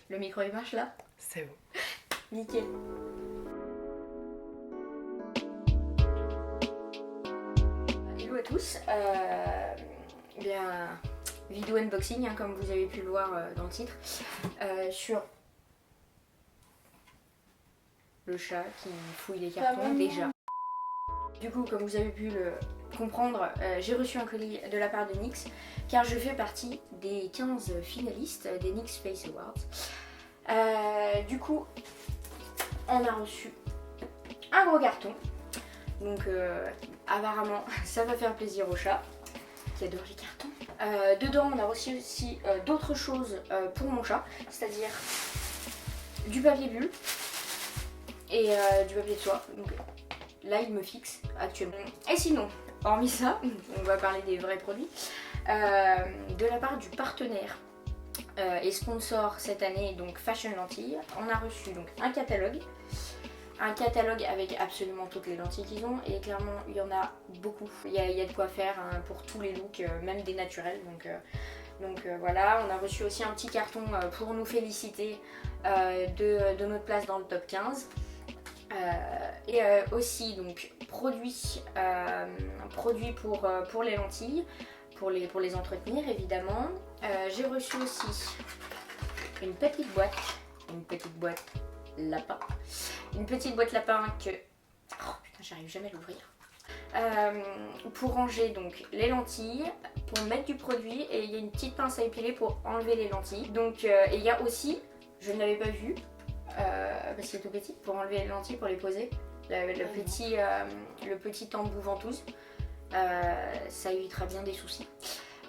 Le micro il marche là? C'est bon. Nickel. Hello à tous. Bien, vidéo unboxing, hein, comme vous avez pu le voir dans le titre, sur le chat qui fouille les cartons déjà. Du coup, comme vous avez pu le comprendre, j'ai reçu un colis de la part de NYX car je fais partie des 15 finalistes des NYX Face Awards. Du coup, on a reçu un gros carton. Donc apparemment, ça va faire plaisir au chat qui adore les cartons. Dedans, on a reçu aussi d'autres choses pour mon chat, c'est-à-dire du papier bulle et du papier de soie. Donc là, il me fixe actuellement. Et sinon, hormis ça, on va parler des vrais produits. De la part du partenaire et sponsor cette année, donc Fashion Lentilles, on a reçu donc un catalogue avec absolument toutes les lentilles qu'ils ont, et clairement il y en a beaucoup. Il y a de quoi faire hein, pour tous les looks, même des naturels. Donc voilà, on a reçu aussi un petit carton pour nous féliciter de notre place dans le top 15. Et aussi donc produits pour les lentilles, pour les entretenir évidemment. J'ai reçu aussi une petite boîte lapin. Une petite boîte lapin que... Oh putain, j'arrive jamais à l'ouvrir. Pour ranger donc les lentilles, pour mettre du produit, et il y a une petite pince à épiler pour enlever les lentilles. Donc et il y a aussi, je ne l'avais pas vu, parce qu'il est tout petit, pour enlever les lentilles, pour les poser, le petit embout ventouse. Ça évitera bien des soucis.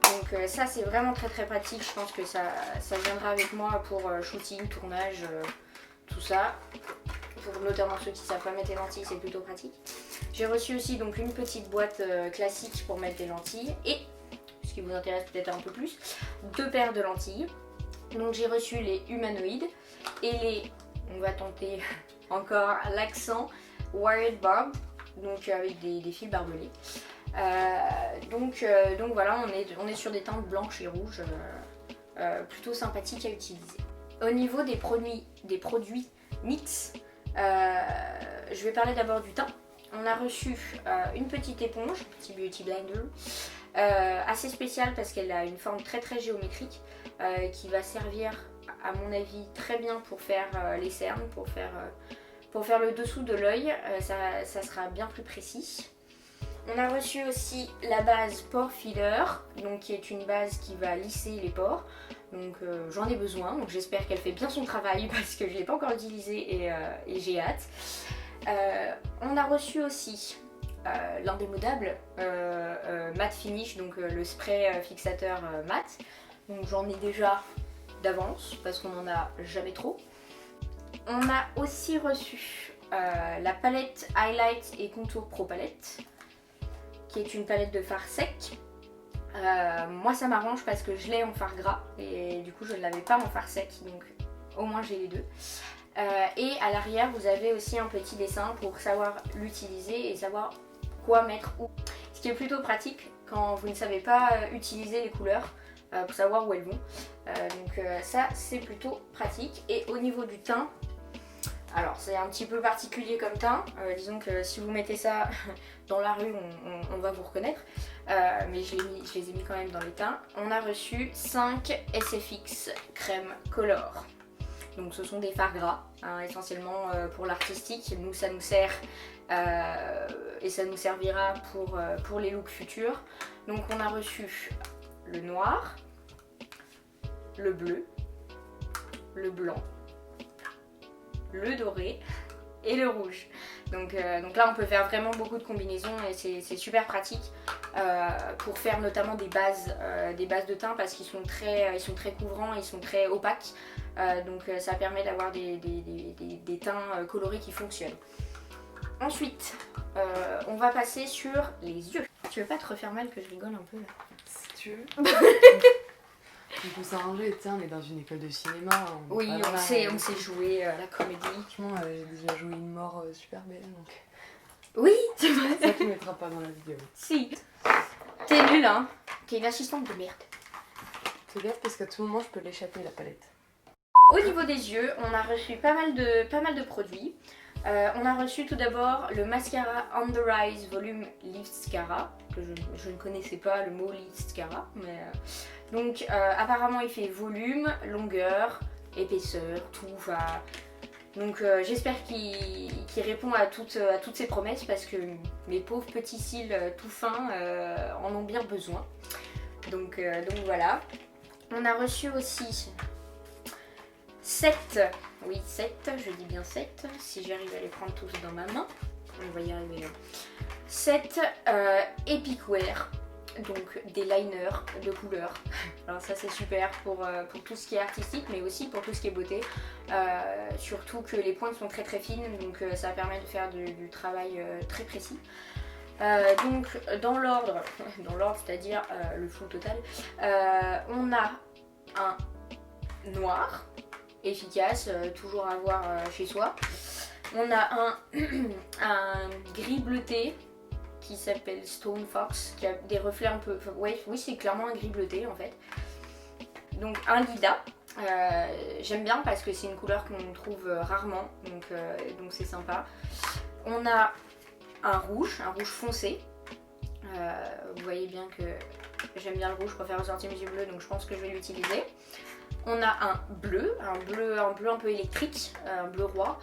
Donc ça c'est vraiment très très pratique. Je pense que ça viendra avec moi pour shooting, tournage, tout ça. Pour notamment ceux qui ne savent pas mettre les lentilles, c'est plutôt pratique. J'ai reçu aussi donc une petite boîte classique pour mettre les lentilles, et ce qui vous intéresse peut-être un peu plus, 2 paires de lentilles. Donc j'ai reçu les humanoïdes et les, on va tenter encore l'accent, wired barb, donc avec des fils barbelés. Donc voilà, on est sur des teintes blanches et rouges, plutôt sympathiques à utiliser. Au niveau des produits NYX, je vais parler d'abord du teint. On a reçu une petite éponge, petit beauty blender, assez spéciale parce qu'elle a une forme très très géométrique, qui va servir à mon avis très bien pour faire les cernes, pour faire le dessous de l'œil. Ça sera bien plus précis. On a reçu aussi la base Pore Filler, donc qui est une base qui va lisser les pores. Donc j'en ai besoin, donc j'espère qu'elle fait bien son travail parce que je ne l'ai pas encore utilisée et j'ai hâte. On a reçu aussi l'indémodable matte finish, donc le spray fixateur mat. Donc j'en ai déjà d'avance parce qu'on n'en a jamais trop. On a aussi reçu la palette Highlight et Contour Pro Palette, qui est une palette de fard sec. Moi ça m'arrange parce que je l'ai en fard gras et du coup je ne l'avais pas en fard sec, donc au moins j'ai les deux. Et à l'arrière vous avez aussi un petit dessin pour savoir l'utiliser et savoir quoi mettre où. Ce qui est plutôt pratique quand vous ne savez pas utiliser les couleurs, pour savoir où elles vont. Donc ça c'est plutôt pratique. Et au niveau du teint, alors c'est un petit peu particulier comme teint, disons que si vous mettez ça dans la rue on va vous reconnaître, mais je les ai mis quand même dans les teints. On a reçu 5 SFX crème color, donc ce sont des fards gras, hein, essentiellement pour l'artistique. Nous ça nous sert et ça nous servira pour les looks futurs. Donc on a reçu le noir, le bleu, le blanc, le doré et le rouge. Donc là on peut faire vraiment beaucoup de combinaisons et c'est super pratique pour faire notamment des bases de teint, parce qu'ils sont très couvrants, ils sont très opaques, donc ça permet d'avoir des teints colorés qui fonctionnent. Ensuite on va passer sur les yeux. Tu veux pas te refaire mal que je rigole un peu là? Si tu veux. Il faut s'arranger, tu sais, on est dans une école de cinéma. Oui, on sait jouer la comédie. Franchement, j'ai déjà joué une mort super belle, donc... Oui, c'est vrai. Ça tu mettras pas dans la vidéo. Si. T'es nulle, hein. T'es une assistante de merde. Fais gaffe parce qu'à tout moment, je peux l'échapper, la palette. Au niveau des yeux, on a reçu pas mal de produits. On a reçu tout d'abord le mascara On The Rise Volume Lipscara, que je ne connaissais pas le mot Lipscara, mais donc apparemment il fait volume, longueur, épaisseur, tout. Donc j'espère qu'il répond à toutes ces promesses parce que mes pauvres petits cils tout fins en ont bien besoin. Donc voilà. On a reçu aussi 7, oui 7, je dis bien 7, si j'arrive à les prendre tous dans ma main, on va y arriver. 7 Epic Wear, donc des liners de couleur. Alors ça c'est super pour tout ce qui est artistique mais aussi pour tout ce qui est beauté. Surtout que les pointes sont très très fines, donc ça permet de faire du travail très précis. Donc dans l'ordre, c'est-à-dire le full total, on a un noir, efficace, toujours à avoir chez soi. On a un gris bleuté qui s'appelle Stone Fox, qui a des reflets un peu... oui, c'est clairement un gris bleuté en fait. Donc un lilas. J'aime bien parce que c'est une couleur qu'on trouve rarement, donc c'est sympa. On a un rouge foncé. Vous voyez bien que j'aime bien le rouge, je préfère ressortir mes yeux bleus, donc je pense que je vais l'utiliser. On a un bleu un peu électrique, un bleu roi,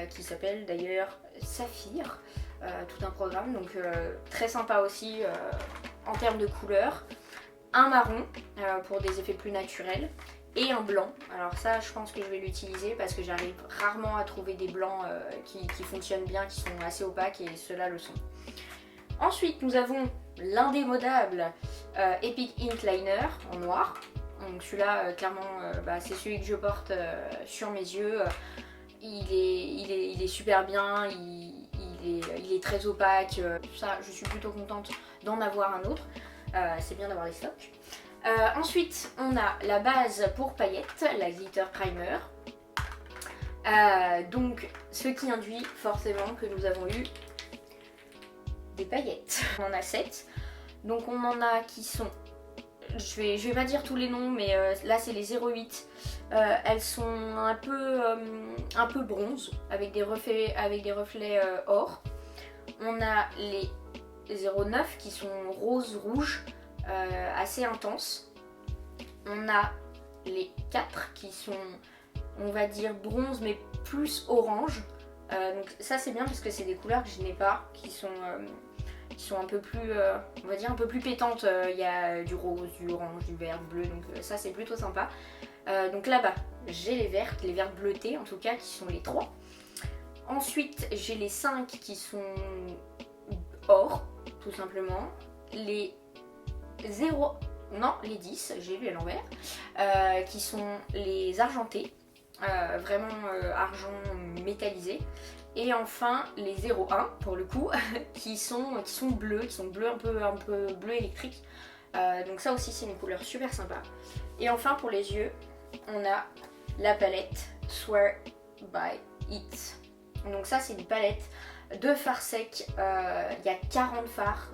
qui s'appelle d'ailleurs Saphir, tout un programme, donc très sympa aussi en termes de couleur. Un marron pour des effets plus naturels et un blanc. Alors ça je pense que je vais l'utiliser parce que j'arrive rarement à trouver des blancs qui fonctionnent bien, qui sont assez opaques et ceux-là le sont. Ensuite nous avons l'indémodable Epic Ink Liner en noir. Donc celui-là clairement c'est celui que je porte sur mes yeux. Il est super bien, il est très opaque. Ça je suis plutôt contente d'en avoir un autre. C'est bien d'avoir des stocks. Ensuite on a la base pour paillettes, la Glitter Primer. Donc ce qui induit forcément que nous avons eu des paillettes. On en a 7. Donc on en a qui sont... Je vais pas dire tous les noms, mais là c'est les 08. Elles sont un peu bronze, avec des reflets or. On a les 09 qui sont rose-rouge, assez intenses. On a les 4 qui sont, on va dire, bronze, mais plus orange. Donc ça c'est bien parce que c'est des couleurs que je n'ai pas, qui sont un peu plus, on va dire un peu plus pétantes. Il y a du rose, du orange, du vert, du bleu, donc ça c'est plutôt sympa. Donc là-bas j'ai les vertes bleutés en tout cas, qui sont les 3. Ensuite j'ai les 5 qui sont or, tout simplement. Les 0, non les 10, j'ai lu à l'envers, qui sont les argentés, vraiment argent métallisé. Et enfin les 01 pour le coup qui sont bleus, un peu bleu électrique. Donc ça aussi c'est une couleur super sympa. Et enfin pour les yeux, on a la palette Swear by It. Donc ça c'est une palette de fards secs. Il y a 40 fards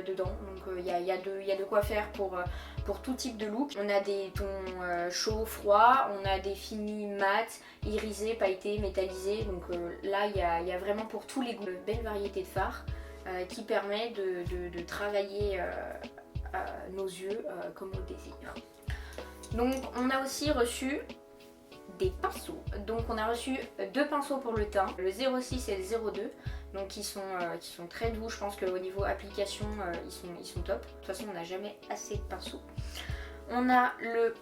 dedans, donc il y a de quoi faire pour tout type de look. On a des tons chauds, froids, on a des finis mat, irisés, pailletés, métallisés. Donc là il y a vraiment pour tous les goûts une belle variété de fards qui permet de travailler nos yeux comme on le désire. Donc on a aussi reçu des pinceaux. Donc on a reçu 2 pinceaux pour le teint, le 06 et le 02. Donc qui sont très doux. Je pense qu'au niveau application ils sont top. De toute façon on n'a jamais assez de pinceaux. On a le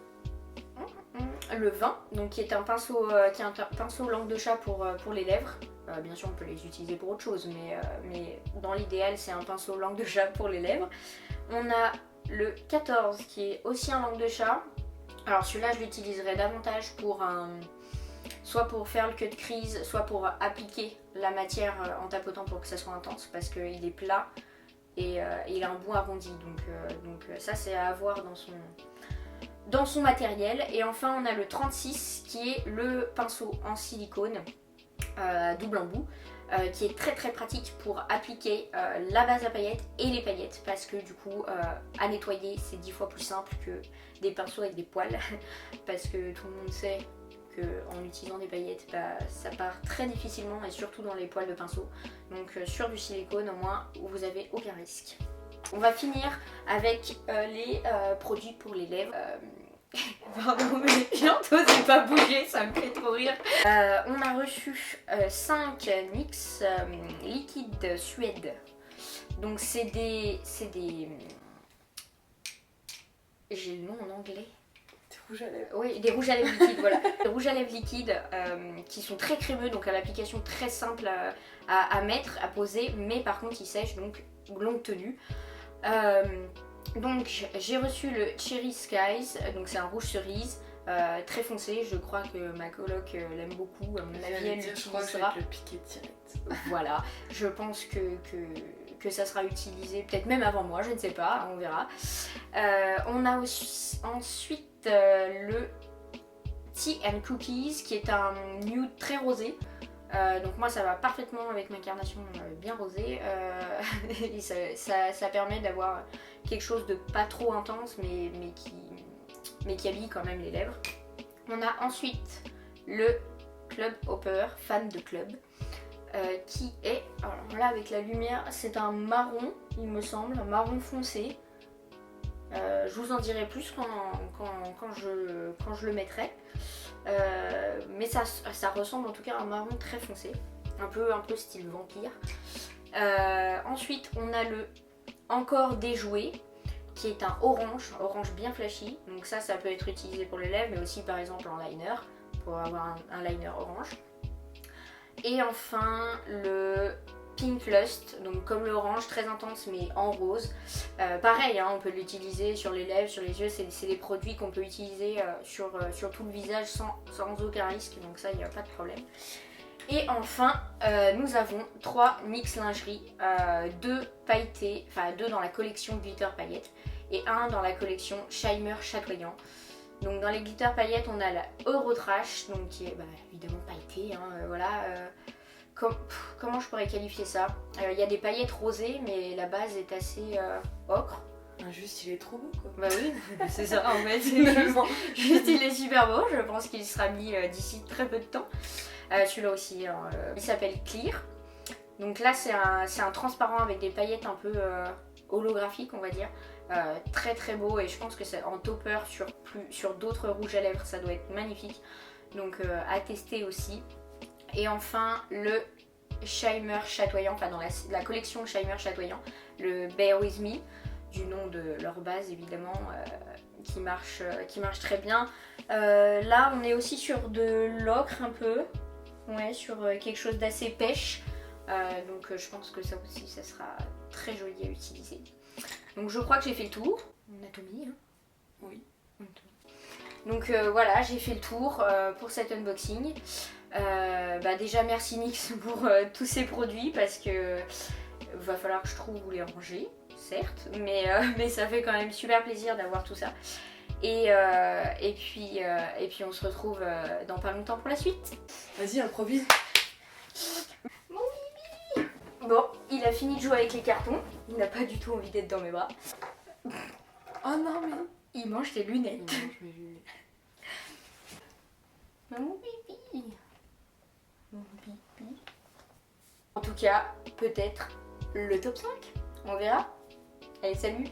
20, donc qui est un pinceau langue de chat pour les lèvres. Bien sûr on peut les utiliser pour autre chose, mais dans l'idéal c'est un pinceau langue de chat pour les lèvres. On a le 14 qui est aussi un langue de chat. Alors celui-là je l'utiliserai davantage soit pour faire le cut crease, soit pour appliquer la matière en tapotant pour que ça soit intense, parce qu'il est plat et il a un bout arrondi, donc ça c'est à avoir dans son matériel. Et enfin on a le 36 qui est le pinceau en silicone double embout, qui est très très pratique pour appliquer la base à paillettes et les paillettes, parce que du coup à nettoyer c'est 10 fois plus simple que des pinceaux avec des poils parce que tout le monde sait qu'en utilisant des paillettes, bah, ça part très difficilement et surtout dans les poils de pinceau. Donc sur du silicone, au moins, vous n'avez aucun risque. On va finir avec les produits pour les lèvres. Pardon, mais j'entendais pas bouger, ça me fait trop rire. On a reçu 5 NYX liquides Suède. Donc c'est des... J'ai le nom en anglais. Des rouges à lèvres. Oui, des rouges à lèvres liquides, voilà. Des rouges à lèvres liquides qui sont très crémeux, donc à l'application très simple à mettre, à poser, mais par contre ils sèchent, donc longue tenue. Donc j'ai reçu le Cherry Skies, donc c'est un rouge cerise, très foncé, je crois que ma coloc l'aime beaucoup, à mon avis elle Je crois que c'est l'utilisera. avec le piqué de tirette. Voilà, je pense que ça sera utilisé peut-être même avant moi, je ne sais pas, on verra. On a aussi, ensuite le Tea and Cookies qui est un nude très rosé. Donc moi ça va parfaitement avec ma carnation bien rosée et ça permet d'avoir quelque chose de pas trop intense mais qui habille quand même les lèvres. On a ensuite le Club Hopper, fan de club, qui est, alors là avec la lumière, c'est un marron il me semble, un marron foncé. Je vous en dirai plus quand je le mettrai. Mais ça ressemble en tout cas à un marron très foncé, un peu style vampire. Ensuite on a le Encore Déjoué qui est un orange bien flashy, donc ça peut être utilisé pour les lèvres mais aussi par exemple en liner pour avoir un liner orange. Et enfin le Pink Lust, donc comme l'orange, très intense mais en rose. Pareil, hein, on peut l'utiliser sur les lèvres, sur les yeux, c'est des produits qu'on peut utiliser sur tout le visage sans aucun risque, donc ça il n'y a pas de problème. Et enfin, nous avons 3 NYX lingerie, 2 pailletés, enfin 2 dans la collection Glitter Paillettes et 1 dans la collection Shimmer Chatoyant. Donc dans les glitter paillettes, on a la Eurotrash, donc qui est évidemment pailletée, hein, voilà. Comment je pourrais qualifier ça? Il y a des paillettes rosées, mais la base est assez ocre. Juste il est trop beau quoi. Bah oui, c'est ça en fait. Juste il est super beau, je pense qu'il sera mis d'ici très peu de temps. Celui-là aussi, hein, il s'appelle Clear. Donc là c'est un transparent avec des paillettes un peu holographiques on va dire. Très très beau et je pense que c'est en topper sur d'autres rouges à lèvres ça doit être magnifique. Donc à tester aussi. Et enfin le Shimmer Chatoyant, enfin dans la collection Shimmer Chatoyant, le Bear With Me, du nom de leur base évidemment, qui marche très bien. Là on est aussi sur de l'ocre un peu, ouais, sur quelque chose d'assez pêche, donc je pense que ça aussi ça sera très joli à utiliser. Donc je crois que j'ai fait le tour, on a tout mis, hein. Oui. Donc voilà, j'ai fait le tour pour cet unboxing. Déjà merci NYX pour tous ces produits parce que va falloir que je trouve où les ranger, certes, mais ça fait quand même super plaisir d'avoir tout ça. Et puis on se retrouve dans pas longtemps pour la suite. Vas-y, improvise. Mon Mimi. Bon, il a fini de jouer avec les cartons, il n'a pas du tout envie d'être dans mes bras. Oh non mais... Il mange tes lunettes. Il mange mes lunettes. Mon pipi. Mon pipi. En tout cas, peut-être le top 5. On verra. Allez, salut.